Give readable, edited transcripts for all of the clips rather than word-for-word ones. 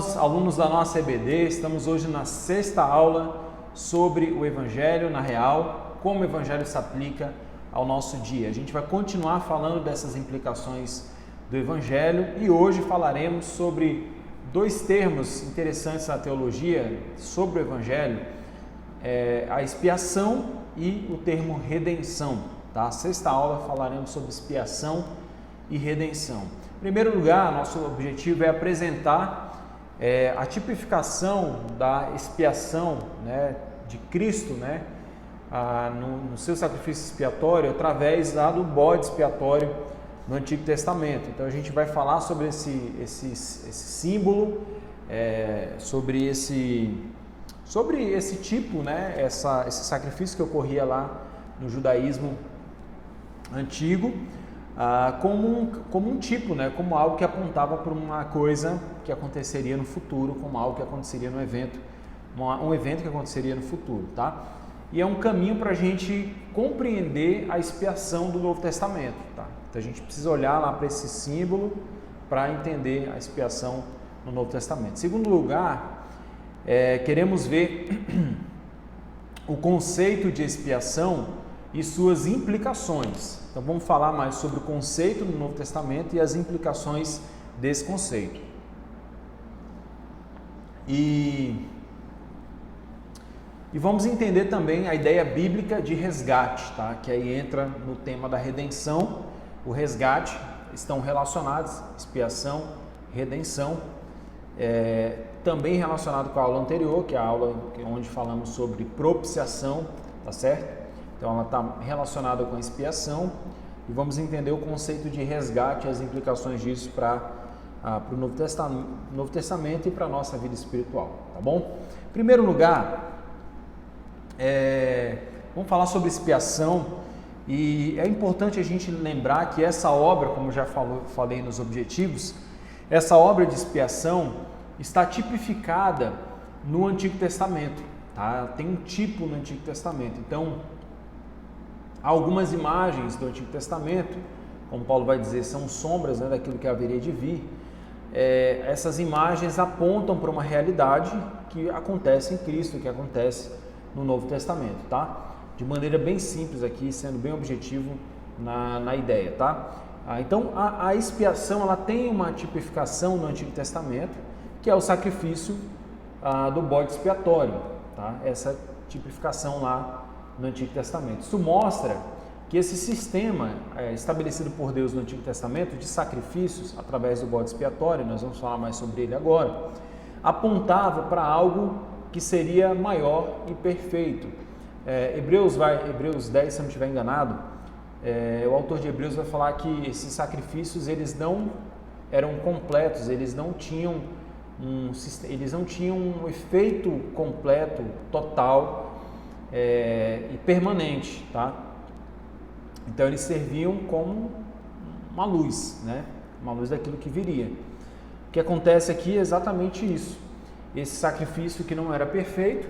irmãos, alunos da nossa EBD, estamos hoje na 6ª aula sobre o Evangelho na real, como o Evangelho se aplica ao nosso dia. A gente vai continuar falando dessas implicações do Evangelho e hoje falaremos sobre dois termos interessantes na teologia sobre o Evangelho, a expiação e o termo redenção. Tá? A 6ª aula falaremos sobre expiação e redenção. Em primeiro lugar, nosso objetivo é apresentar a tipificação da expiação, né, de Cristo, né, no seu sacrifício expiatório através do bode expiatório no Antigo Testamento. Então a gente vai falar sobre esse símbolo, sobre esse tipo, né, esse sacrifício que ocorria lá no judaísmo antigo, como um tipo, né, como algo que apontava para uma coisa que aconteceria no futuro, como algo que aconteceria no evento, um evento que aconteceria no futuro, tá? E é um caminho para a gente compreender a expiação do Novo Testamento, tá? Então a gente precisa olhar lá para esse símbolo para entender a expiação no Novo Testamento. Em segundo lugar, queremos ver o conceito de expiação e suas implicações. Então vamos falar mais sobre o conceito do Novo Testamento e as implicações desse conceito. E vamos entender também a ideia bíblica de resgate, tá? Que aí entra no tema da redenção. O resgate estão relacionados, expiação, redenção, também relacionado com a aula anterior, que é a aula onde falamos sobre propiciação, tá certo? Então ela está relacionada com a expiação e vamos entender o conceito de resgate e as implicações disso para o Novo Testamento e para a nossa vida espiritual, tá bom? Em primeiro lugar, vamos falar sobre expiação e é importante a gente lembrar que essa obra, como já falei nos objetivos, essa obra de expiação está tipificada no Antigo Testamento, tá? Tem um tipo no Antigo Testamento, então algumas imagens do Antigo Testamento, como Paulo vai dizer, são sombras, né, daquilo que haveria de vir. Essas imagens apontam para uma realidade que acontece em Cristo, que acontece no Novo Testamento, tá? De maneira bem simples aqui, sendo bem objetivo na ideia, tá? Então, a expiação, ela tem uma tipificação no Antigo Testamento, que é o sacrifício do bode expiatório, tá? Essa tipificação lá no Antigo Testamento. Isso mostra que esse sistema estabelecido por Deus no Antigo Testamento de sacrifícios através do bode expiatório, nós vamos falar mais sobre ele agora, apontava para algo que seria maior e perfeito. Hebreus 10, se eu não estiver enganado, o autor de Hebreus vai falar que esses sacrifícios eles não eram completos, eles não tinham um efeito completo, total, e permanente, tá? Então eles serviam como uma luz, né? Uma luz daquilo que viria. O que acontece aqui é exatamente isso. Esse sacrifício que não era perfeito,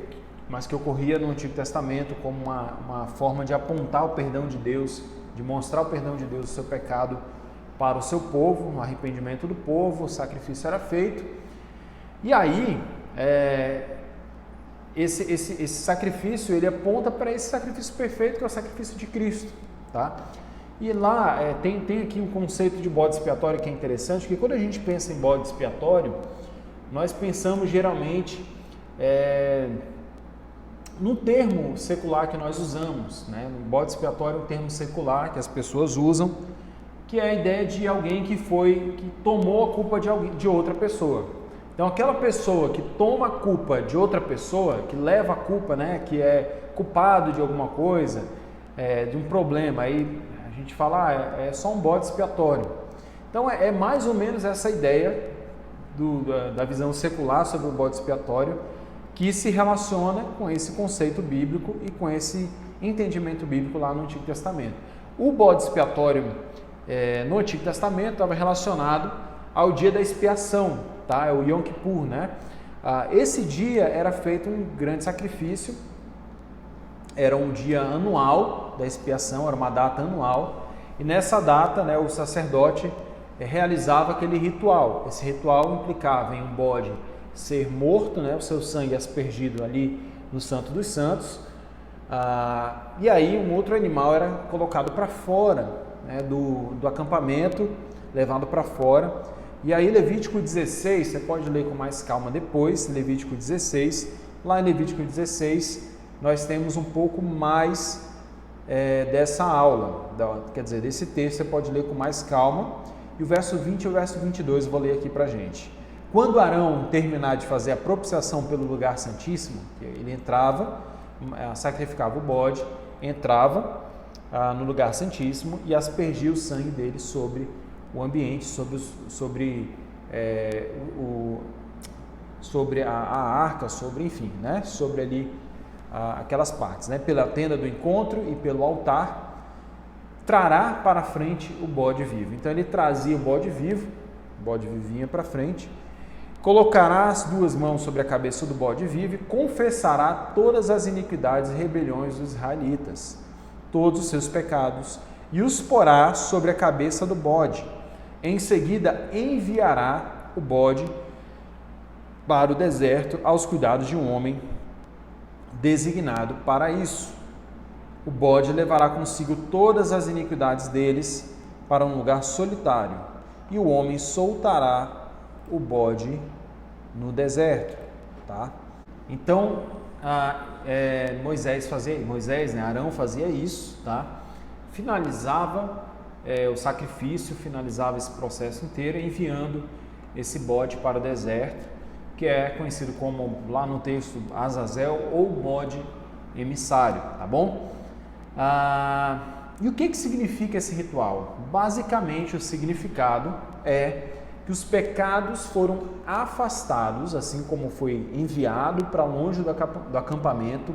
mas que ocorria no Antigo Testamento como uma forma de apontar o perdão de Deus, de mostrar o perdão de Deus do seu pecado para o seu povo, no arrependimento do povo, o sacrifício era feito. E aí, esse sacrifício, ele aponta para esse sacrifício perfeito, que é o sacrifício de Cristo, tá? E lá tem aqui um conceito de bode expiatório que é interessante, porque quando a gente pensa em bode expiatório, nós pensamos geralmente no termo secular que nós usamos, né? O bode expiatório é um termo secular que as pessoas usam, que é a ideia de alguém que tomou a culpa de outra pessoa. Então, aquela pessoa que toma a culpa de outra pessoa, que leva a culpa, né, que é culpado de alguma coisa, de um problema, aí a gente fala, é só um bode expiatório. Então, é mais ou menos essa ideia da visão secular sobre o bode expiatório, que se relaciona com esse conceito bíblico e com esse entendimento bíblico lá no Antigo Testamento. O bode expiatório no Antigo Testamento estava relacionado ao dia da expiação, tá? É o Yom Kippur, né? Esse dia era feito um grande sacrifício, era um dia anual da expiação, era uma data anual, e nessa data, né, o sacerdote realizava aquele ritual. Esse ritual implicava em um bode ser morto, né, o seu sangue aspergido ali no Santo dos Santos. E aí um outro animal era colocado para fora, né, do acampamento, levado para fora. E aí Levítico 16, você pode ler com mais calma depois, Levítico 16, lá em Levítico 16 nós temos um pouco mais dessa aula, quer dizer, desse texto você pode ler com mais calma. E o verso 20 e o verso 22 eu vou ler aqui para a gente. Quando Arão terminar de fazer a propiciação pelo lugar santíssimo, ele entrava, sacrificava o bode, entrava no lugar santíssimo e aspergia o sangue dele sobre o ambiente, sobre a arca, enfim, né? Sobre ali aquelas partes, né? Pela tenda do encontro e pelo altar, trará para frente o bode vivo. Então ele trazia o bode vivo vinha para frente, colocará as duas mãos sobre a cabeça do bode vivo e confessará todas as iniquidades e rebeliões dos israelitas, todos os seus pecados, e os porá sobre a cabeça do bode. Em seguida enviará o bode para o deserto aos cuidados de um homem designado para isso. O bode levará consigo todas as iniquidades deles para um lugar solitário, e o homem soltará o bode no deserto, tá? Então, Arão fazia isso, tá? Finalizava o sacrifício, finalizava esse processo inteiro, enviando esse bode para o deserto, que é conhecido como, lá no texto, Azazel ou bode emissário, tá bom? E o que significa esse ritual? Basicamente, o significado é que os pecados foram afastados, assim como foi enviado para longe do acampamento,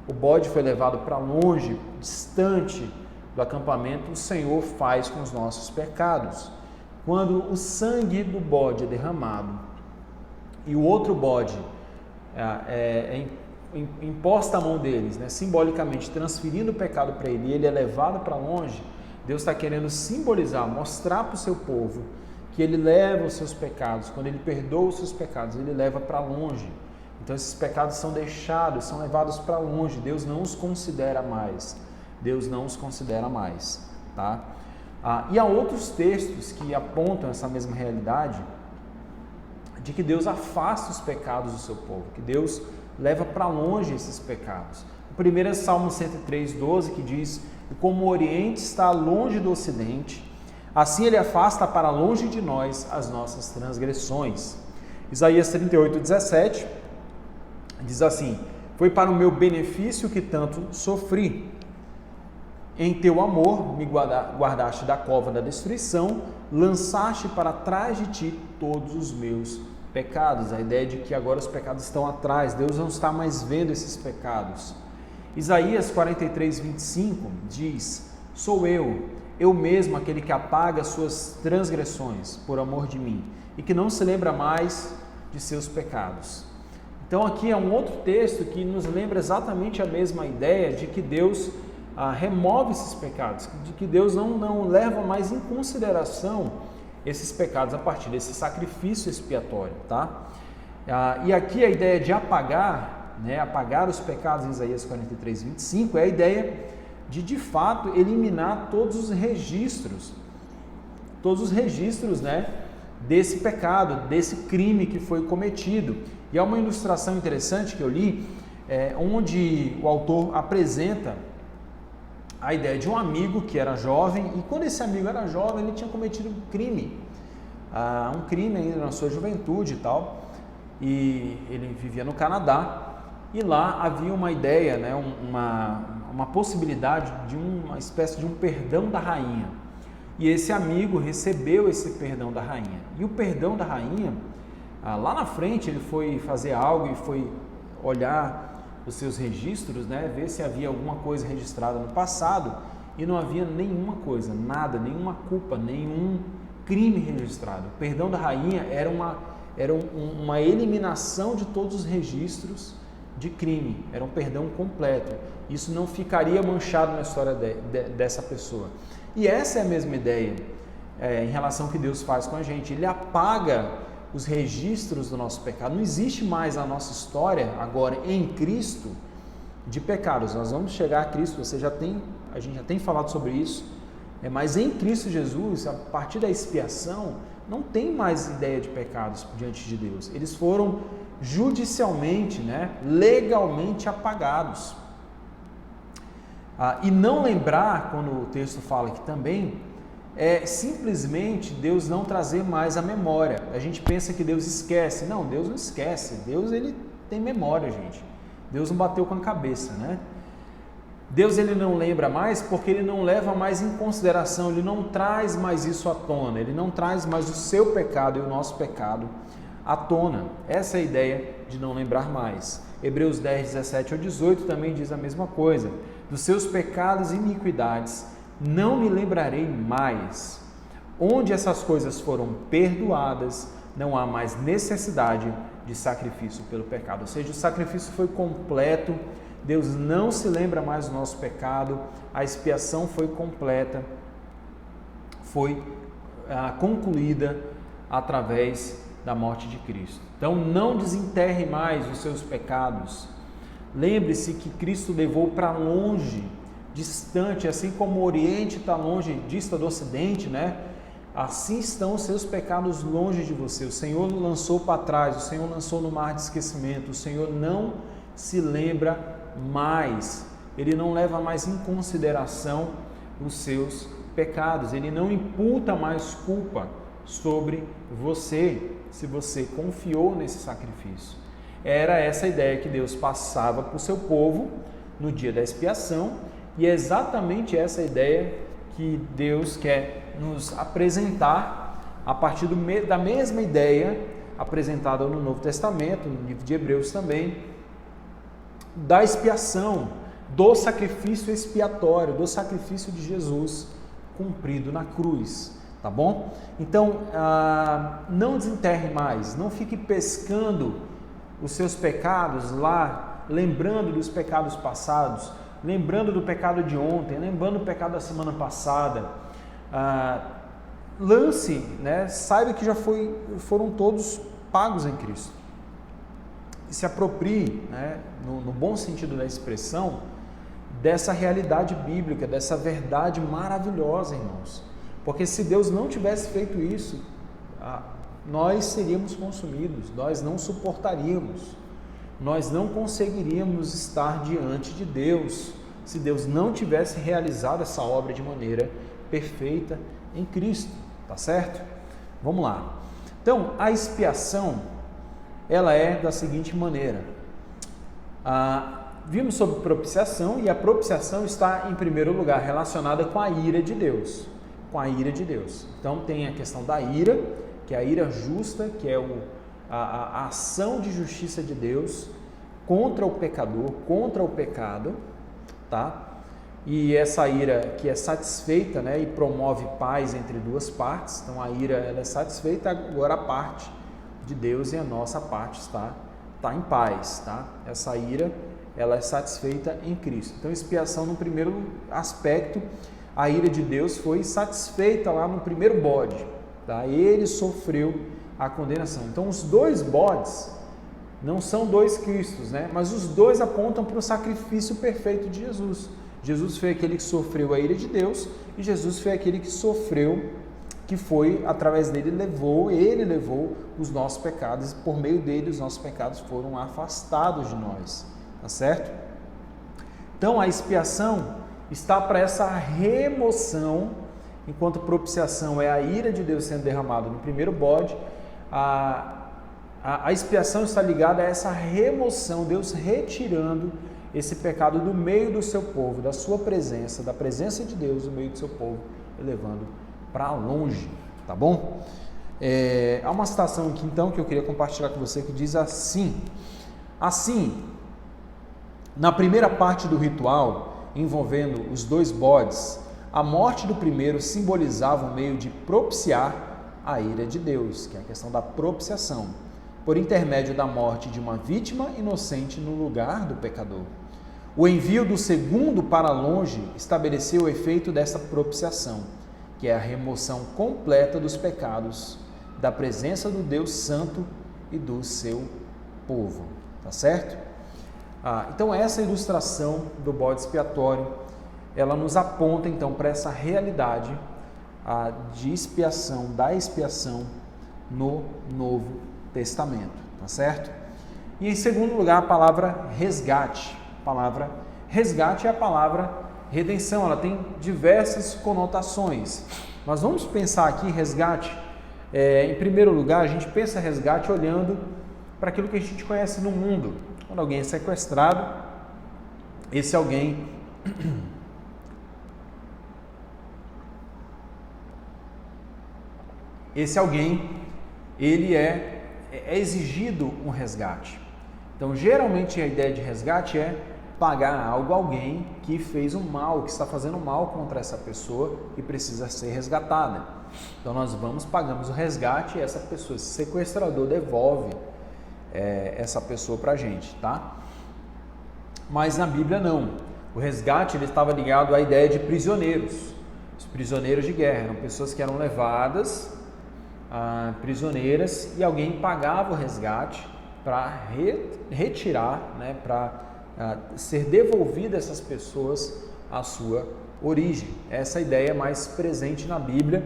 o bode foi levado para longe, distante do acampamento, o Senhor faz com os nossos pecados. Quando o sangue do bode é derramado e o outro bode imposta a mão deles, né, simbolicamente transferindo o pecado para ele, e ele é levado para longe, Deus está querendo simbolizar, mostrar para o seu povo que ele leva os seus pecados. Quando ele perdoa os seus pecados, ele leva para longe. Então esses pecados são deixados, são levados para longe. Deus não os considera mais. Tá? E há outros textos que apontam essa mesma realidade, de que Deus afasta os pecados do seu povo, que Deus leva para longe esses pecados. O primeiro é Salmo 103:12, que diz: "E como o Oriente está longe do Ocidente, assim ele afasta para longe de nós as nossas transgressões." Isaías 38:17 diz assim: "Foi para o meu benefício que tanto sofri. Em teu amor me guardaste da cova da destruição, lançaste para trás de ti todos os meus pecados." A ideia de que agora os pecados estão atrás, Deus não está mais vendo esses pecados. Isaías 43:25 diz: "Sou eu mesmo aquele que apaga as suas transgressões por amor de mim, e que não se lembra mais de seus pecados." Então aqui é um outro texto que nos lembra exatamente a mesma ideia de que Deus remove esses pecados, de que Deus não leva mais em consideração esses pecados a partir desse sacrifício expiatório, tá? E aqui a ideia de apagar, né, apagar os pecados em Isaías 43:25 é a ideia de fato eliminar todos os registros, né, desse pecado, desse crime que foi cometido. E há uma ilustração interessante que eu li, onde o autor apresenta a ideia de um amigo que era jovem, e quando esse amigo era jovem, ele tinha cometido um crime ainda na sua juventude e tal, e ele vivia no Canadá, e lá havia uma ideia, né, uma possibilidade de uma espécie de um perdão da rainha, e esse amigo recebeu esse perdão da rainha, e o perdão da rainha, lá na frente ele foi fazer algo e foi olhar os seus registros, né, ver se havia alguma coisa registrada no passado, e não havia nenhuma coisa, nada, nenhuma culpa, nenhum crime registrado. O perdão da rainha era uma eliminação de todos os registros de crime, era um perdão completo. Isso não ficaria manchado na história dessa pessoa. E essa é a mesma ideia em relação ao que Deus faz com a gente. Ele apaga os registros do nosso pecado. Não existe mais a nossa história agora em Cristo de pecados. Nós vamos chegar a Cristo, a gente já tem falado sobre isso, mas em Cristo Jesus, a partir da expiação, não tem mais ideia de pecados diante de Deus. Eles foram judicialmente, legalmente apagados. E não lembrar, quando o texto fala aqui também, é simplesmente Deus não trazer mais a memória. A gente pensa que Deus esquece. Não, Deus não esquece. Deus, ele tem memória, gente. Deus não bateu com a cabeça, Deus, ele não lembra mais porque ele não leva mais em consideração, ele não traz mais isso à tona, ele não traz mais o seu pecado e o nosso pecado à tona. Essa é a ideia de não lembrar mais. Hebreus 10, 17 ao 18 também diz a mesma coisa. Dos seus pecados e iniquidades não me lembrarei mais. Onde essas coisas foram perdoadas, não há mais necessidade de sacrifício pelo pecado. Ou seja, o sacrifício foi completo, Deus não se lembra mais do nosso pecado, a expiação foi completa, foi concluída através da morte de Cristo. Então não desenterre mais os seus pecados. Lembre-se que Cristo levou para longe, distante, assim como o Oriente está longe, dista do Ocidente, assim estão os seus pecados longe de você. O Senhor lançou para trás, o Senhor lançou no mar de esquecimento, o Senhor não se lembra mais, Ele não leva mais em consideração os seus pecados, Ele não imputa mais culpa sobre você, se você confiou nesse sacrifício. Era essa a ideia que Deus passava para o seu povo no dia da expiação, e é exatamente essa ideia que Deus quer nos apresentar a partir da mesma ideia apresentada no Novo Testamento, no livro de Hebreus também, da expiação, do sacrifício expiatório, do sacrifício de Jesus cumprido na cruz, tá bom? Então, não desenterre mais, não fique pescando os seus pecados lá, lembrando dos pecados passados, lembrando do pecado de ontem, lembrando do pecado da semana passada. Lance, saiba que já foram todos pagos em Cristo. E se aproprie, no bom sentido da expressão, dessa realidade bíblica, dessa verdade maravilhosa, irmãos. Porque se Deus não tivesse feito isso, nós seríamos consumidos, nós não suportaríamos, nós não conseguiríamos estar diante de Deus, se Deus não tivesse realizado essa obra de maneira perfeita em Cristo, tá certo? Vamos lá. Então, a expiação, ela é da seguinte maneira. Vimos sobre propiciação, e a propiciação está, em primeiro lugar, relacionada com a ira de Deus. Com a ira de Deus. Então, tem a questão da ira, que é a ira justa, que é a ação de justiça de Deus contra o pecador, contra o pecado, tá? E essa ira que é satisfeita, e promove paz entre duas partes. Então, a ira ela é satisfeita, agora a parte de Deus e a nossa parte está em paz, tá? Essa ira, ela é satisfeita em Cristo. Então, expiação, no primeiro aspecto, a ira de Deus foi satisfeita lá no primeiro bode, tá? Ele sofreu a condenação. Então, os dois bodes não são dois Cristos, mas os dois apontam para o sacrifício perfeito de Jesus. Jesus foi aquele que sofreu a ira de Deus, e Jesus foi aquele que sofreu, que foi, através dele, ele levou os nossos pecados, e por meio dele os nossos pecados foram afastados de nós, tá certo? Então, a expiação está para essa remoção, enquanto propiciação é a ira de Deus sendo derramada no primeiro bode, a expiação está ligada a essa remoção, Deus retirando esse pecado do meio do seu povo, da sua presença, da presença de Deus no meio do seu povo, e levando para longe, tá bom? Há uma citação aqui então que eu queria compartilhar com você que diz assim: na primeira parte do ritual envolvendo os dois bodes, a morte do primeiro simbolizava um meio de propiciar a ira de Deus, que é a questão da propiciação, por intermédio da morte de uma vítima inocente no lugar do pecador. O envio do segundo para longe estabeleceu o efeito dessa propiciação, que é a remoção completa dos pecados da presença do Deus Santo e do seu povo, tá certo? Então essa ilustração do bode expiatório, ela nos aponta então para essa realidade de expiação, da expiação no Novo Testamento, tá certo? E em segundo lugar, a palavra resgate. A palavra resgate é a palavra redenção, ela tem diversas conotações. Mas vamos pensar aqui resgate, em primeiro lugar, a gente pensa resgate olhando para aquilo que a gente conhece no mundo. Quando alguém é sequestrado, esse alguém ele é exigido um resgate. Então, geralmente a ideia de resgate é pagar algo a alguém que fez um mal, que está fazendo mal contra essa pessoa e precisa ser resgatada. Então, nós pagamos o resgate e essa pessoa, esse sequestrador, devolve essa pessoa para a gente, tá? Mas na Bíblia não. O resgate ele estava ligado à ideia de prisioneiros. Os prisioneiros de guerra eram pessoas que eram levadas prisioneiras e alguém pagava o resgate para retirar, né, para ser devolvida essas pessoas à sua origem. Essa ideia é mais presente na Bíblia.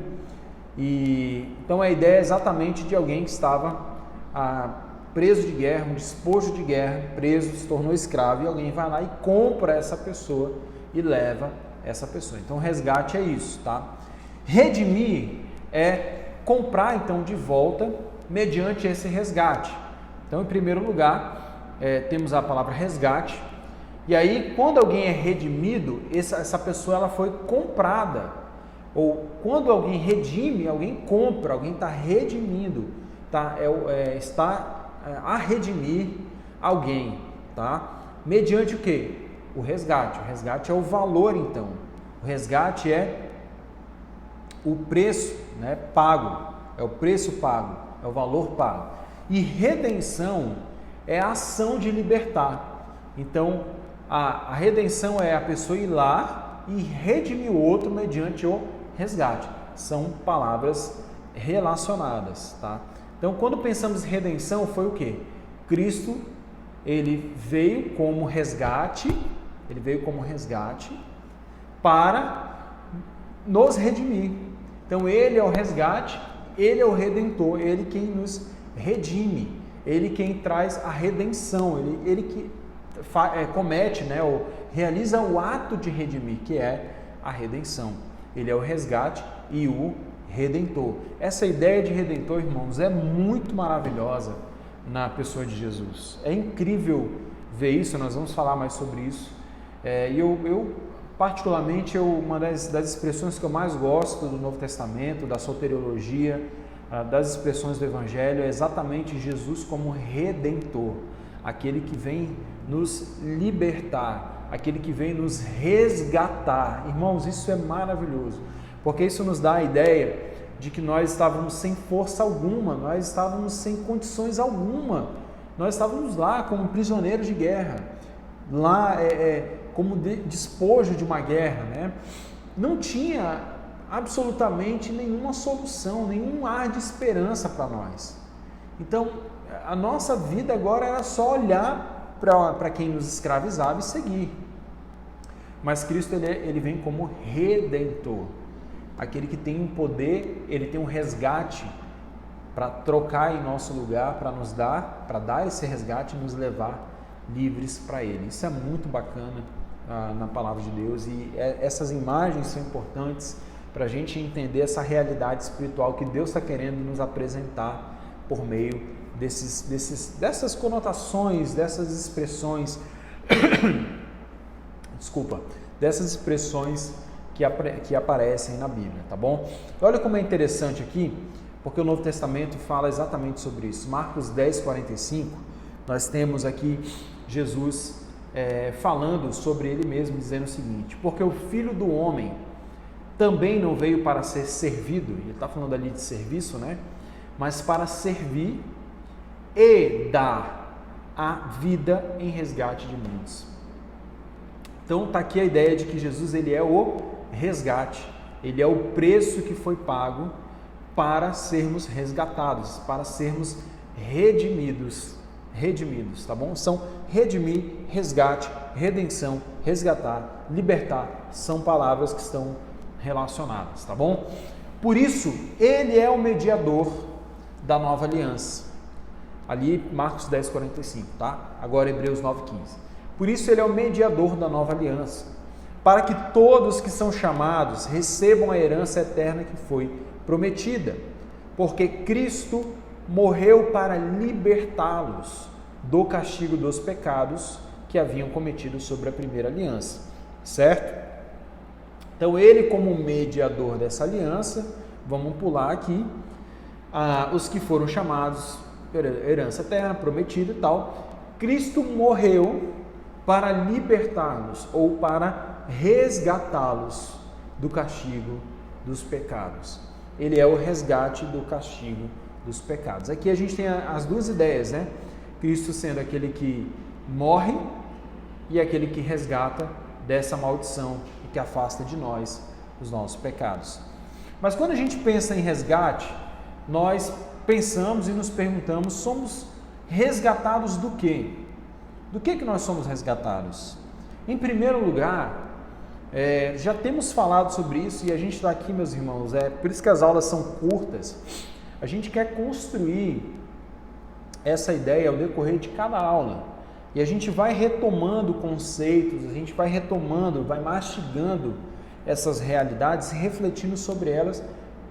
E então a ideia é exatamente de alguém que estava preso de guerra, um despojo de guerra, preso, se tornou escravo, e alguém vai lá e compra essa pessoa e leva essa pessoa. Então resgate é isso, tá? Redimir é comprar então de volta mediante esse resgate. Então, em primeiro lugar, temos a palavra resgate, e aí quando alguém é redimido, essa pessoa ela foi comprada, ou quando alguém redime, alguém compra, alguém está redimindo, tá? Está a redimir alguém, tá? Mediante o quê? O resgate. O resgate é o valor, então. O resgate é o preço, né, pago, é o preço pago, é o valor pago. E redenção é a ação de libertar. Então, a redenção é a pessoa ir lá e redimir o outro mediante o resgate. São palavras relacionadas, tá? Então, quando pensamos em redenção, foi o quê? Cristo, ele veio como resgate, para nos redimir. Então, ele é o resgate, ele é o redentor, ele quem nos redime, ele quem traz a redenção, ele que comete, né, ou realiza o ato de redimir, que é a redenção. Ele é o resgate e o redentor. Essa ideia de redentor, irmãos, é muito maravilhosa na pessoa de Jesus. É incrível ver isso, nós vamos falar mais sobre isso. E eu particularmente, uma das expressões que eu mais gosto do Novo Testamento, da soteriologia, das expressões do Evangelho, é exatamente Jesus como redentor, aquele que vem nos libertar, aquele que vem nos resgatar. Irmãos, isso é maravilhoso, porque isso nos dá a ideia de que nós estávamos sem força alguma, nós estávamos sem condições alguma, nós estávamos lá como prisioneiros de guerra, lá como despojo de uma guerra, né? Não tinha absolutamente nenhuma solução, nenhum ar de esperança para nós. Então, a nossa vida agora era só olhar para quem nos escravizava e seguir. Mas Cristo ele vem como redentor, aquele que tem um poder, ele tem um resgate para trocar em nosso lugar, para dar esse resgate e nos levar livres para ele. Isso é muito bacana na palavra de Deus, e essas imagens são importantes para a gente entender essa realidade espiritual que Deus está querendo nos apresentar por meio dessas conotações, dessas expressões, dessas expressões que aparecem na Bíblia, tá bom? Olha como é interessante aqui, porque o Novo Testamento fala exatamente sobre isso. Marcos 10:45, nós temos aqui Jesus falando sobre ele mesmo, dizendo o seguinte: porque o Filho do Homem também não veio para ser servido, ele está falando ali de serviço, né? Mas para servir e dar a vida em resgate de muitos. Então está aqui a ideia de que Jesus ele é o resgate, ele é o preço que foi pago para sermos resgatados, para sermos redimidos, tá bom? São redimir, resgate, redenção, resgatar, libertar, são palavras que estão relacionadas, tá bom? Por isso, ele é o mediador da nova aliança. Ali, Marcos 10:45, tá? Agora, Hebreus 9:15. Por isso, ele é o mediador da nova aliança, para que todos que são chamados recebam a herança eterna que foi prometida, porque Cristo morreu para libertá-los do castigo dos pecados que haviam cometido sobre a primeira aliança, certo? Então, ele como mediador dessa aliança, vamos pular aqui, os que foram chamados, herança eterna, prometida e tal, Cristo morreu para libertá-los ou para resgatá-los do castigo dos pecados. Ele é o resgate do castigo dos pecados. Aqui a gente tem as duas ideias, né? Cristo sendo aquele que morre e aquele que resgata dessa maldição e que afasta de nós os nossos pecados. Mas quando a gente pensa em resgate, nós pensamos e nos perguntamos, somos resgatados do quê? Do que nós somos resgatados? Em primeiro lugar, já temos falado sobre isso e a gente está aqui, meus irmãos, por isso que as aulas são curtas. A gente quer construir essa ideia ao decorrer de cada aula. E a gente vai retomando conceitos, a gente vai retomando, vai mastigando essas realidades, refletindo sobre elas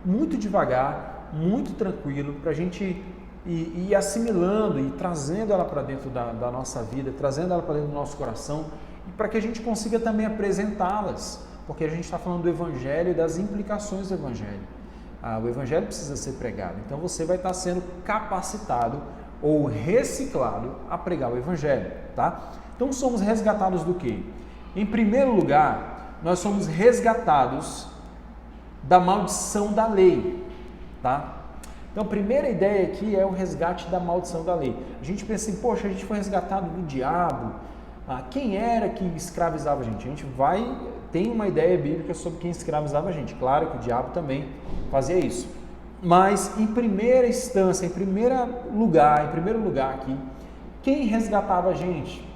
muito devagar, muito tranquilo, para a gente ir assimilando e trazendo ela para dentro da nossa vida, trazendo ela para dentro do nosso coração, e para que a gente consiga também apresentá-las, porque a gente está falando do Evangelho e das implicações do Evangelho. O Evangelho precisa ser pregado, então você vai estar sendo capacitado ou reciclado a pregar o Evangelho, tá? Então somos resgatados do quê? Em primeiro lugar, nós somos resgatados da maldição da lei, tá? Então a primeira ideia aqui é o resgate da maldição da lei. A gente pensa assim, poxa, a gente foi resgatado do diabo, quem era que escravizava a gente? A gente tem uma ideia bíblica sobre quem escravizava a gente, claro que o diabo também fazia isso. Mas em primeira instância, em primeiro lugar aqui, quem resgatava a gente?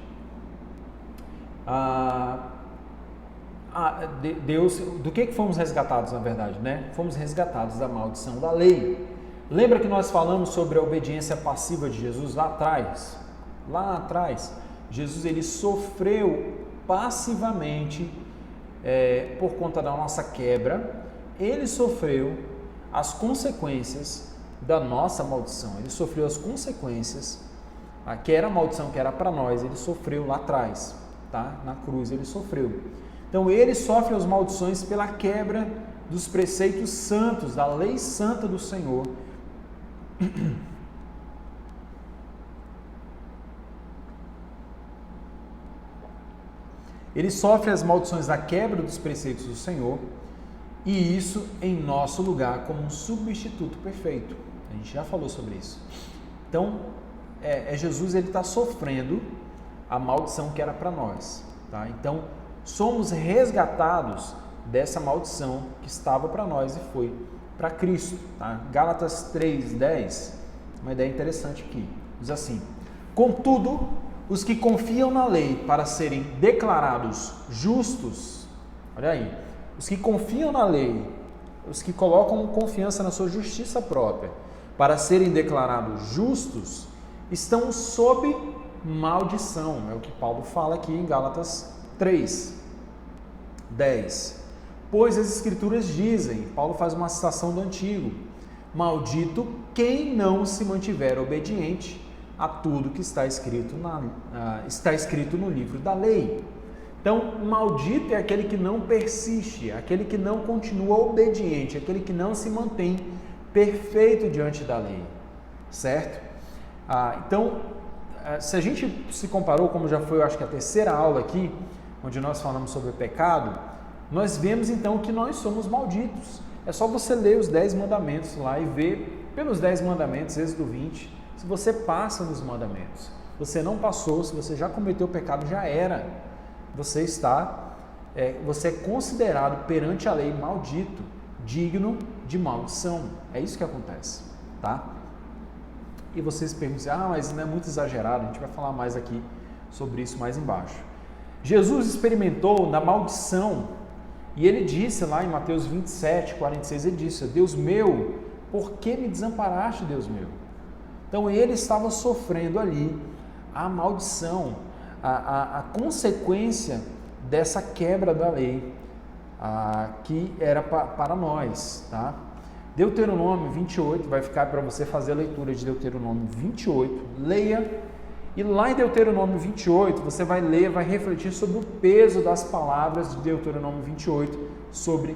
Deus, do que fomos resgatados na verdade, né? Fomos resgatados da maldição da lei. Lembra que nós falamos sobre a obediência passiva de Jesus lá atrás? Lá atrás, Jesus ele sofreu passivamente por conta da nossa quebra, ele sofreu as consequências da nossa maldição, ele sofreu as consequências, que era a maldição que era para nós, ele sofreu lá atrás, tá? Na cruz ele sofreu. Então ele sofre as maldições pela quebra dos preceitos santos, da lei santa do Senhor. Ele sofre as maldições da quebra dos preceitos do Senhor, e isso em nosso lugar como um substituto perfeito. A gente já falou sobre isso. Então, Jesus ele está sofrendo a maldição que era para nós, tá? Então, somos resgatados dessa maldição que estava para nós e foi para Cristo, tá? Gálatas 3:10, uma ideia interessante aqui, diz assim: contudo, os que confiam na lei para serem declarados justos, olha aí, os que confiam na lei, os que colocam confiança na sua justiça própria para serem declarados justos, estão sob maldição. É o que Paulo fala aqui em Gálatas 3:10. Pois as Escrituras dizem, Paulo faz uma citação do Antigo: maldito quem não se mantiver obediente a tudo que está escrito no livro da lei. Então, maldito é aquele que não persiste, aquele que não continua obediente, aquele que não se mantém perfeito diante da lei, certo? Então, se a gente se comparou, como já foi, eu acho que a terceira aula aqui, onde nós falamos sobre o pecado, nós vemos então que nós somos malditos. É só você ler os 10 mandamentos lá e ver pelos 10 mandamentos, Êxodo 20, se você passa nos mandamentos. Você não passou, se você já cometeu o pecado, já era. Você é considerado perante a lei maldito digno de maldição. É isso que acontece, tá? E vocês perguntam, mas não é muito exagerado? A gente vai falar mais aqui sobre isso mais embaixo. Jesus experimentou da maldição e ele disse lá em Mateus 27, 46, ele disse, Deus meu, por que me desamparaste, Deus meu? Então ele estava sofrendo ali a maldição, a consequência dessa quebra da lei, que era para nós, tá? Deuteronômio 28, vai ficar para você fazer a leitura de Deuteronômio 28, leia, e lá em Deuteronômio 28, você vai ler, vai refletir sobre o peso das palavras de Deuteronômio 28, sobre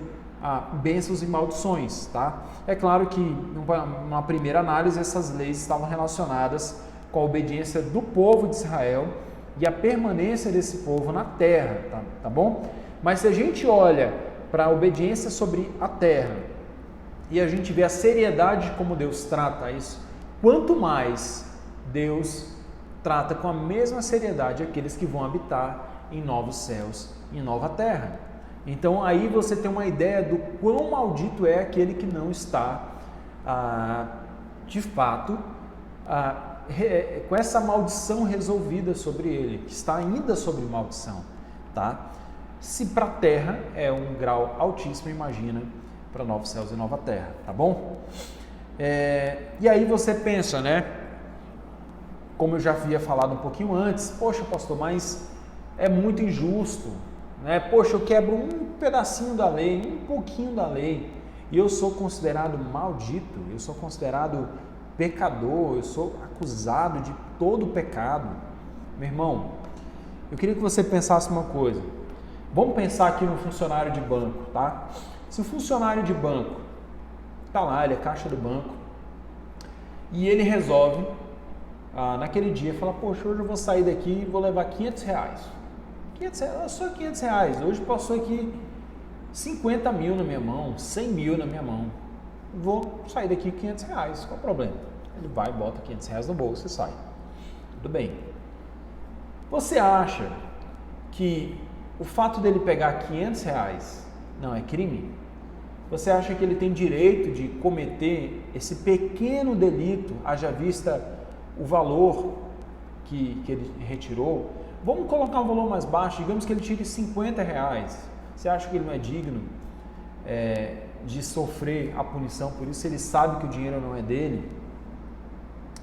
bênçãos e maldições, tá? É claro que, numa primeira análise, essas leis estavam relacionadas com a obediência do povo de Israel e a permanência desse povo na terra, tá bom? Mas se a gente olha para a obediência sobre a terra e a gente vê a seriedade como Deus trata isso, quanto mais Deus trata com a mesma seriedade aqueles que vão habitar em novos céus e nova terra. Então aí você tem uma ideia do quão maldito é aquele que não está, de fato, com essa maldição resolvida sobre ele, que está ainda sobre maldição, tá? Se para a terra é um grau altíssimo, imagina para novos céus e nova terra, tá bom? E aí você pensa, né? Como eu já havia falado um pouquinho antes, poxa pastor, mas é muito injusto, né? Poxa, eu quebro um pedacinho da lei, um pouquinho da lei, e eu sou considerado maldito, eu sou considerado pecador, eu sou acusado de todo pecado. Meu irmão, eu queria que você pensasse uma coisa. Vamos pensar aqui no funcionário de banco, tá? Se o funcionário de banco tá lá, ele é caixa do banco, e ele resolve, naquele dia, falar, poxa, hoje eu vou sair daqui e vou levar 500 reais. 500 reais, só 500 reais. Hoje passou aqui 50 mil na minha mão, 100 mil na minha mão. Vou sair daqui com 500 reais, qual o problema? Ele vai, bota 500 reais no bolso e sai. Tudo bem. Você acha que o fato dele pegar 500 reais não é crime? Você acha que ele tem direito de cometer esse pequeno delito, haja vista o valor que ele retirou? Vamos colocar um valor mais baixo, digamos que ele tire 50 reais. Você acha que ele não é digno de sofrer a punição por isso? Ele sabe que o dinheiro não é dele.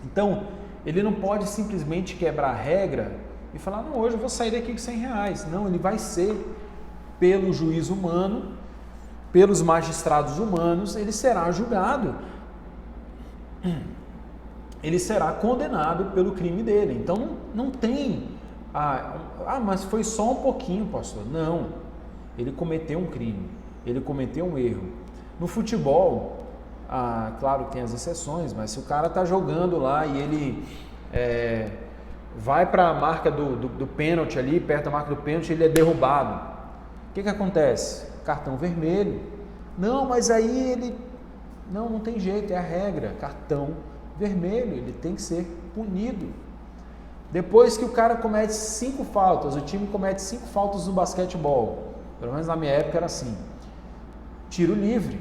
Então, ele não pode simplesmente quebrar a regra e falar, não, hoje eu vou sair daqui com 100 reais. Não, ele vai ser, pelo juiz humano, pelos magistrados humanos, ele será julgado. Ele será condenado pelo crime dele. Então, não tem, mas foi só um pouquinho, pastor. Não, ele cometeu um crime, ele cometeu um erro. No futebol, claro que tem as exceções, mas se o cara está jogando lá e ele vai para a marca do pênalti ali, perto da marca do pênalti, ele é derrubado. O que acontece? Cartão vermelho. Não, mas aí ele... Não tem jeito, é a regra. Cartão vermelho, ele tem que ser punido. Depois que o cara comete 5 faltas, o time comete 5 faltas no basquetebol, pelo menos na minha época era assim, tiro livre,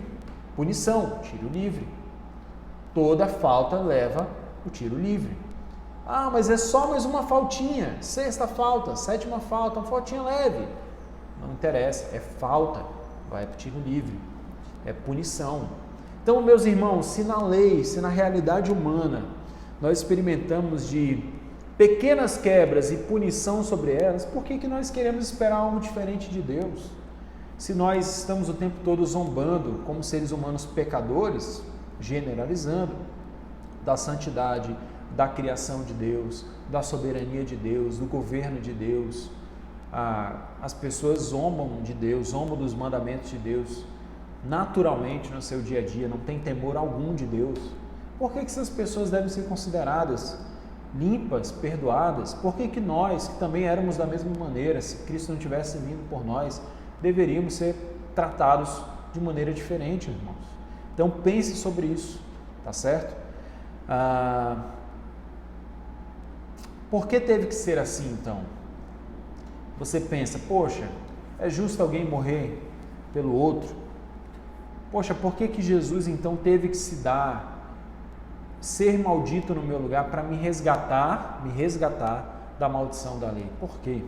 punição, tiro livre. Toda falta leva o tiro livre. Mas é só mais uma faltinha, 6ª falta, 7ª falta, uma faltinha leve. Não interessa, é falta, vai para o tiro livre, é punição. Então, meus irmãos, se na lei, se na realidade humana, nós experimentamos de pequenas quebras e punição sobre elas, por que nós queremos esperar algo diferente de Deus? Se nós estamos o tempo todo zombando como seres humanos pecadores, generalizando, da santidade, da criação de Deus, da soberania de Deus, do governo de Deus, as pessoas zombam de Deus, zombam dos mandamentos de Deus, naturalmente no seu dia a dia, não tem temor algum de Deus. Por que essas pessoas devem ser consideradas limpas, perdoadas? Por que nós, que também éramos da mesma maneira, se Cristo não tivesse vindo por nós, deveríamos ser tratados de maneira diferente, irmãos? Então pense sobre isso, tá certo? Por que teve que ser assim, então? Você pensa, poxa, é justo alguém morrer pelo outro? Poxa, por que Jesus então teve que ser maldito no meu lugar para me resgatar da maldição da lei? Por quê?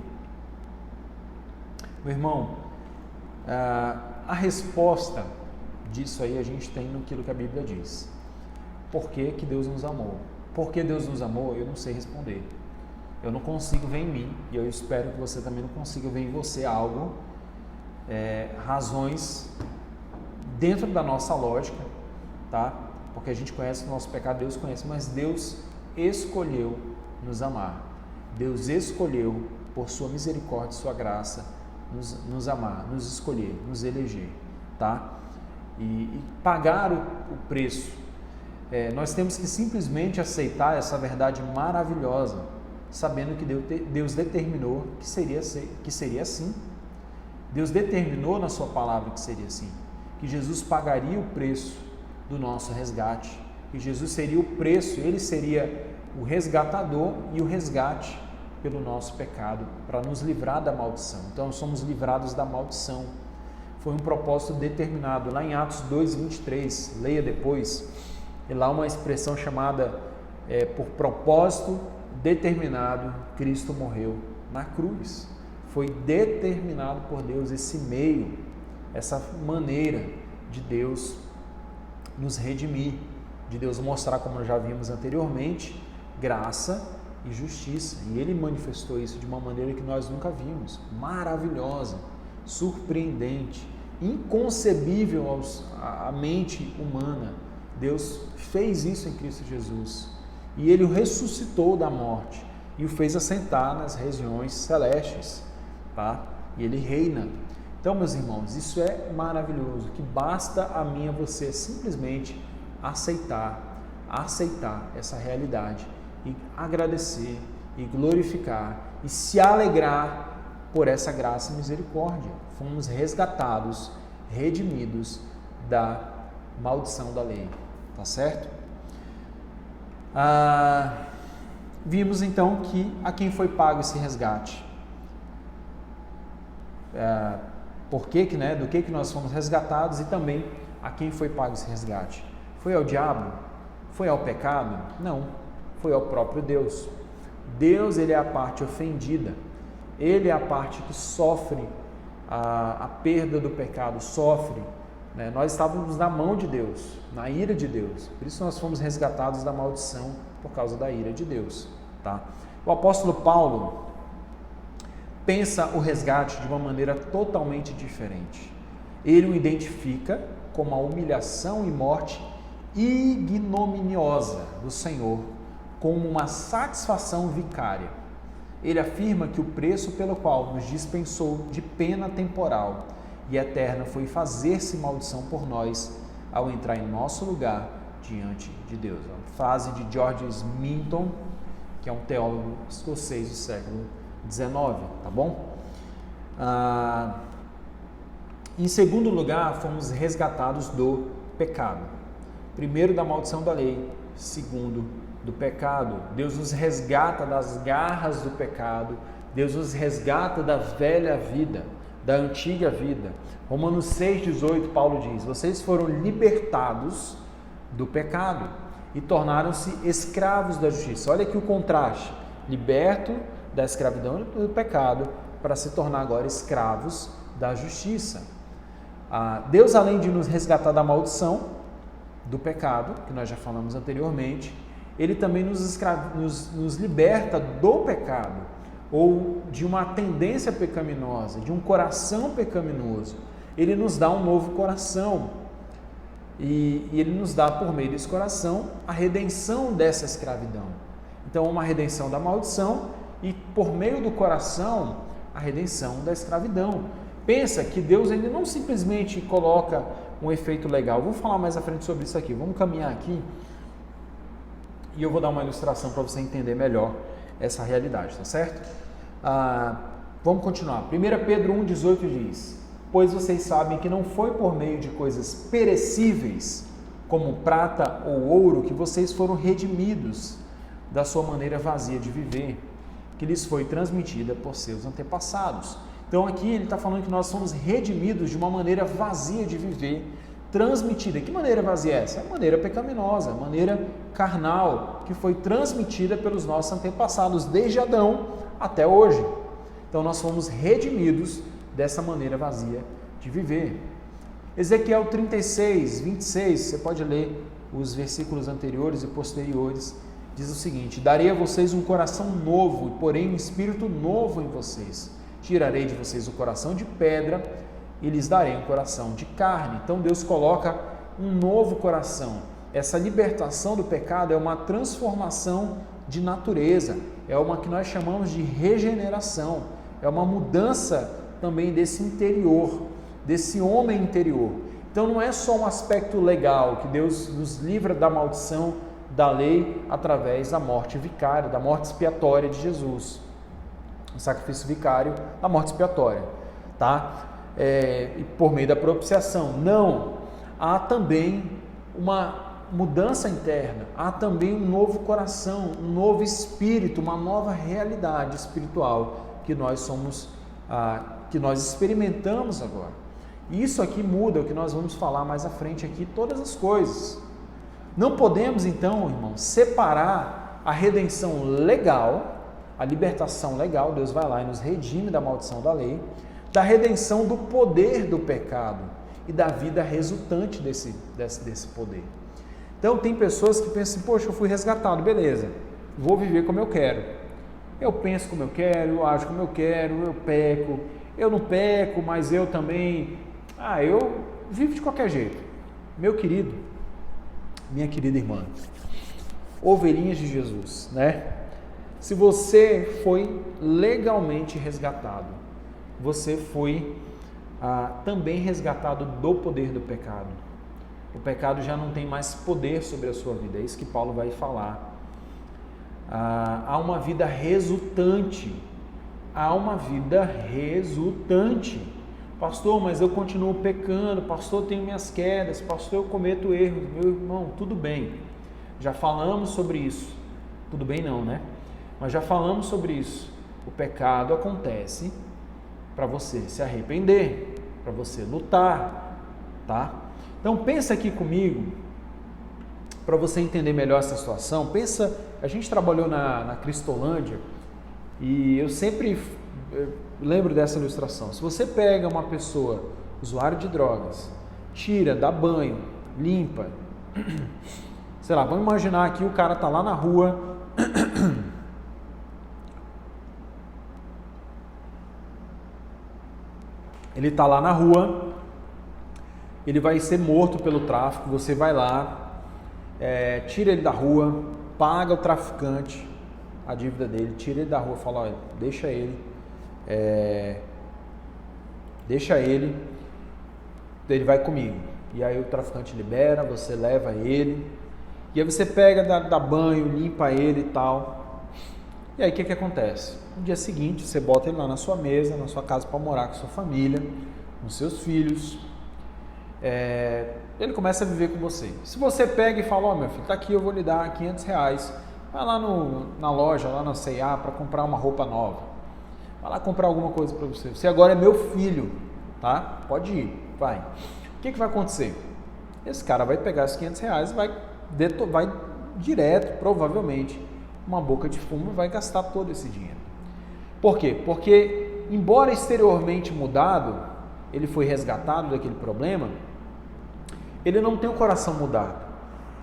Meu irmão, a resposta disso aí a gente tem naquilo que a Bíblia diz. Por que que Deus nos amou? Por que Deus nos amou? Eu não sei responder. Eu não consigo ver em mim, e eu espero que você também não consiga ver em você algo, razões dentro da nossa lógica, tá? Porque a gente conhece o nosso pecado, Deus conhece, mas Deus escolheu nos amar. Deus escolheu, por sua misericórdia e sua graça, nos amar, nos escolher, nos eleger, tá? E pagar o preço. Nós temos que simplesmente aceitar essa verdade maravilhosa, sabendo que Deus determinou que seria assim. Deus determinou na sua palavra que seria assim, que Jesus pagaria o preço do nosso resgate, que Jesus seria o preço, ele seria o resgatador e o resgate pelo nosso pecado, para nos livrar da maldição. Então, nós somos livrados da maldição. Foi um propósito determinado. Lá em Atos 2:23, leia depois, e lá uma expressão chamada, por propósito determinado, Cristo morreu na cruz. Foi determinado por Deus esse meio, essa maneira de Deus nos redimir, de Deus mostrar, como já vimos anteriormente, graça e justiça. E Ele manifestou isso de uma maneira que nós nunca vimos, maravilhosa, surpreendente, inconcebível à mente humana. Deus fez isso em Cristo Jesus e Ele o ressuscitou da morte e o fez assentar nas regiões celestes, tá? E Ele reina. Então, meus irmãos, isso é maravilhoso, que basta a mim e a você simplesmente aceitar essa realidade e agradecer e glorificar e se alegrar por essa graça e misericórdia. Fomos resgatados, redimidos da maldição da lei, tá certo? Vimos então que a quem foi pago esse resgate. Por que, né? Do que nós fomos resgatados e também a quem foi pago esse resgate. Foi ao diabo? Foi ao pecado? Não, foi ao próprio Deus. Deus, ele é a parte ofendida, ele é a parte que sofre a perda do pecado, sofre, né? Nós estávamos na mão de Deus, na ira de Deus, por isso nós fomos resgatados da maldição por causa da ira de Deus, tá? O apóstolo Paulo pensa o resgate de uma maneira totalmente diferente. Ele o identifica como a humilhação e morte ignominiosa do Senhor, como uma satisfação vicária. Ele afirma que o preço pelo qual nos dispensou de pena temporal e eterna foi fazer-se maldição por nós ao entrar em nosso lugar diante de Deus. É uma frase de George Minton, que é um teólogo escocês do século XIX, tá bom? Em segundo lugar, fomos resgatados do pecado. Primeiro, da maldição da lei. Segundo, do pecado. Deus nos resgata das garras do pecado. Deus nos resgata da velha vida, da antiga vida. Romanos 6,18, Paulo diz: vocês foram libertados do pecado e tornaram-se escravos da justiça. Olha aqui o contraste. Liberto da escravidão do pecado para se tornar agora escravos da justiça. Deus, além de nos resgatar da maldição do pecado, que nós já falamos anteriormente, Ele também nos liberta do pecado, ou de uma tendência pecaminosa, de um coração pecaminoso. Ele nos dá um novo coração, e Ele nos dá, por meio desse coração, a redenção dessa escravidão. Então, uma redenção da maldição e, por meio do coração, a redenção da escravidão. Pensa que Deus, ele não simplesmente coloca um efeito legal. Vou falar mais à frente sobre isso aqui. Vamos caminhar aqui e eu vou dar uma ilustração para você entender melhor essa realidade, tá certo? Vamos continuar. 1 Pedro 1,18 diz: pois vocês sabem que não foi por meio de coisas perecíveis, como prata ou ouro, que vocês foram redimidos da sua maneira vazia de viver, que lhes foi transmitida por seus antepassados. Então aqui ele está falando que nós somos redimidos de uma maneira vazia de viver, transmitida. Que maneira vazia é essa? É a maneira pecaminosa, a maneira carnal, que foi transmitida pelos nossos antepassados, desde Adão até hoje. Então nós fomos redimidos dessa maneira vazia de viver. Ezequiel 36, 26, você pode ler os versículos anteriores e posteriores, diz o seguinte: darei a vocês um coração novo, e porém um espírito novo em vocês. Tirarei de vocês o coração de pedra e lhes darei um coração de carne. Então Deus coloca um novo coração. Essa libertação do pecado é uma transformação de natureza, é uma que nós chamamos de regeneração, é uma mudança também desse interior, desse homem interior. Então não é só um aspecto legal, que Deus nos livra da maldição da lei através da morte vicária, da morte expiatória de Jesus, o sacrifício vicário da morte expiatória, tá? E por meio da propiciação. Não, há também uma mudança interna, há também um novo coração, um novo espírito, uma nova realidade espiritual que nós somos, que nós experimentamos agora. Isso aqui muda, o que nós vamos falar mais à frente aqui, todas as coisas. Não podemos então, irmãos, separar a redenção legal, a libertação legal, Deus vai lá e nos redime da maldição da lei, da redenção do poder do pecado e da vida resultante desse poder. Então tem pessoas que pensam assim, poxa, eu fui resgatado, beleza, vou viver como eu quero. Eu penso como eu quero, eu acho como eu quero, eu peco, eu não peco, mas eu também, eu vivo de qualquer jeito. Meu querido, minha querida irmã, ovelhinhas de Jesus, né? Se você foi legalmente resgatado, você foi também resgatado do poder do pecado. O pecado já não tem mais poder sobre a sua vida, é isso que Paulo vai falar. Há uma vida resultante, Pastor, mas eu continuo pecando, pastor, eu tenho minhas quedas, pastor, eu cometo erros. Meu irmão, tudo bem, já falamos sobre isso, tudo bem não, né? Mas já falamos sobre isso. O pecado acontece para você se arrepender, para você lutar, tá? Então pensa aqui comigo, para você entender melhor essa situação. Pensa, a gente trabalhou na Cristolândia e eu sempre lembro dessa ilustração. Se você pega uma pessoa, usuário de drogas, tira, dá banho, limpa, sei lá, vamos imaginar que o cara tá lá na rua, ele está lá na rua, ele vai ser morto pelo tráfico, você vai lá, tira ele da rua, paga o traficante a dívida dele, tira ele da rua, fala, olha, deixa ele, ele vai comigo. E aí o traficante libera, você leva ele, e aí você pega, dá banho, limpa ele e tal. E aí o que acontece? No dia seguinte, você bota ele lá na sua mesa, na sua casa para morar com a sua família, com seus filhos. Ele começa a viver com você. Se você pega e fala, meu filho, tá aqui, eu vou lhe dar R$500, vai lá na loja, lá na C&A, para comprar uma roupa nova. Vai lá comprar alguma coisa para você. Você agora é meu filho, tá? Pode ir, vai. O que vai acontecer? Esse cara vai pegar esses R$500 e vai direto, provavelmente, uma boca de fumo e vai gastar todo esse dinheiro. Por quê? Porque, embora exteriormente mudado, ele foi resgatado daquele problema, ele não tem o coração mudado.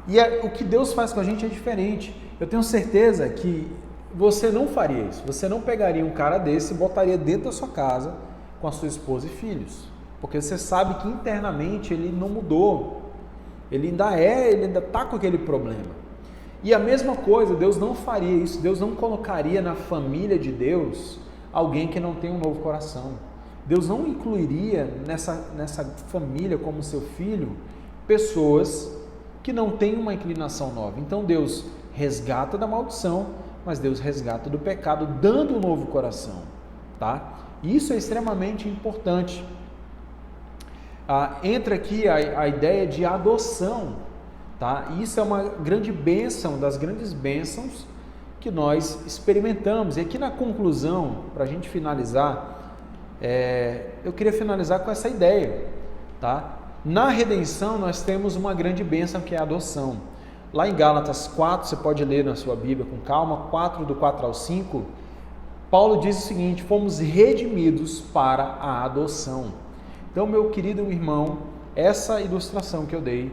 E o que Deus faz com a gente é diferente. Eu tenho certeza que você não faria isso. Você não pegaria um cara desse e botaria dentro da sua casa com a sua esposa e filhos. Porque você sabe que internamente ele não mudou. Ele ainda está com aquele problema. E a mesma coisa, Deus não faria isso. Deus não colocaria na família de Deus alguém que não tem um novo coração. Deus não incluiria nessa família como seu filho pessoas que não têm uma inclinação nova. Então Deus resgata da maldição, mas Deus resgata do pecado, dando um novo coração, tá? Isso é extremamente importante. Entra aqui a ideia de adoção, tá? Isso é uma grande bênção, das grandes bênçãos que nós experimentamos. E aqui na conclusão, para a gente finalizar, eu queria finalizar com essa ideia, tá? Na redenção nós temos uma grande bênção que é a adoção. Lá em Gálatas 4, você pode ler na sua Bíblia com calma, 4 do 4 ao 5, Paulo diz o seguinte: fomos redimidos para a adoção. Então, meu querido irmão, essa ilustração que eu dei,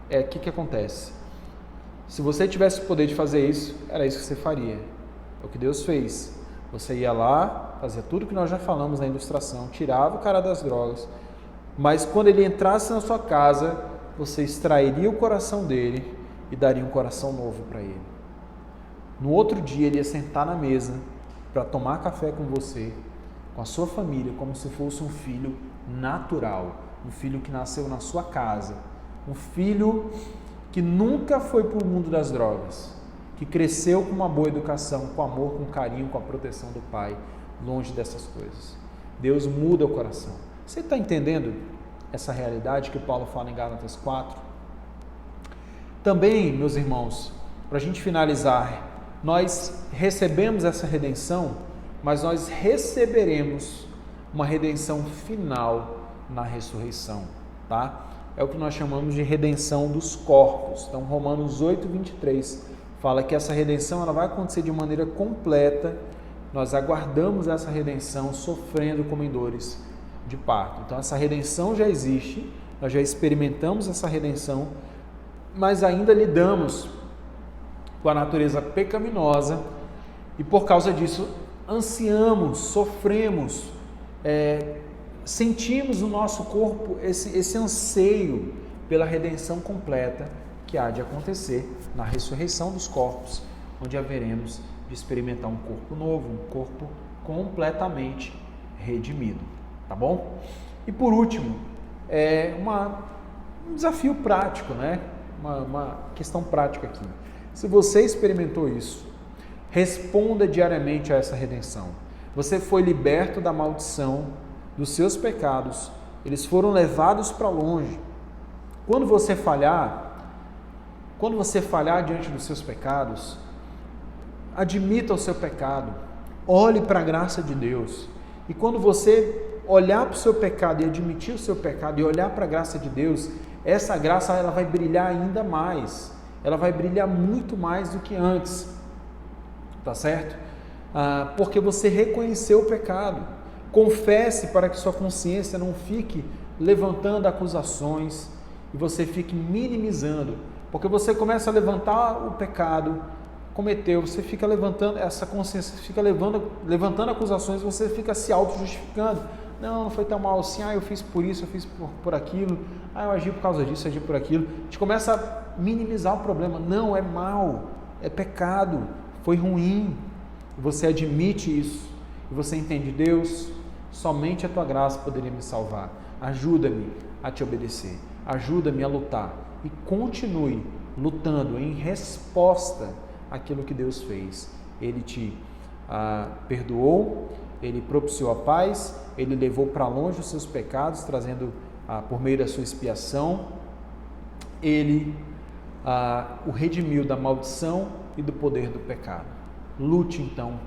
o que acontece? Se você tivesse o poder de fazer isso, era isso que você faria. É o que Deus fez. Você ia lá, fazia tudo que nós já falamos na ilustração, tirava o cara das drogas, mas quando ele entrasse na sua casa, você extrairia o coração dele e daria um coração novo para ele. No outro dia ele ia sentar na mesa para tomar café com você, com a sua família, como se fosse um filho natural, um filho que nasceu na sua casa, um filho que nunca foi para o mundo das drogas, que cresceu com uma boa educação, com amor, com carinho, com a proteção do pai, longe dessas coisas. Deus muda o coração. Você está entendendo essa realidade que Paulo fala em Gálatas 4? Também, meus irmãos, para a gente finalizar, nós recebemos essa redenção, mas nós receberemos uma redenção final na ressurreição, tá? É o que nós chamamos de redenção dos corpos. Então, Romanos 8, 23 fala que essa redenção ela vai acontecer de maneira completa. Nós aguardamos essa redenção sofrendo como em dores de parto. Então, essa redenção já existe, nós já experimentamos essa redenção, mas ainda lidamos com a natureza pecaminosa e por causa disso ansiamos, sofremos, sentimos no nosso corpo esse anseio pela redenção completa que há de acontecer na ressurreição dos corpos, onde haveremos de experimentar um corpo novo, um corpo completamente redimido, tá bom? E por último, um desafio prático, né? Uma questão prática aqui. Se você experimentou isso, responda diariamente a essa redenção. Você foi liberto da maldição dos seus pecados, eles foram levados para longe. Quando você falhar diante dos seus pecados, admita o seu pecado, olhe para a graça de Deus. E quando você olhar para o seu pecado e admitir o seu pecado e olhar para a graça de Deus, essa graça ela vai brilhar ainda mais, ela vai brilhar muito mais do que antes, tá certo? Porque você reconheceu o pecado. Confesse para que sua consciência não fique levantando acusações e você fique minimizando, porque você começa a levantar o pecado, cometeu, você fica levantando, essa consciência fica levantando acusações, você fica se auto-justificando. Não foi tão mal assim, eu fiz por isso, eu fiz por aquilo, eu agi por causa disso, eu agi por aquilo. A gente começa a minimizar o problema. Não, é mal, é pecado, foi ruim. Você admite isso e você entende: Deus, somente a tua graça poderia me salvar. Ajuda-me a te obedecer, ajuda-me a lutar e continue lutando em resposta àquilo que Deus fez. Ele te perdoou, Ele propiciou a paz, Ele levou para longe os seus pecados, trazendo por meio da sua expiação, Ele o redimiu da maldição e do poder do pecado. Lute então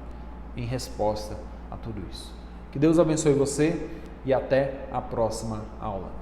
em resposta a tudo isso. Que Deus abençoe você e até a próxima aula.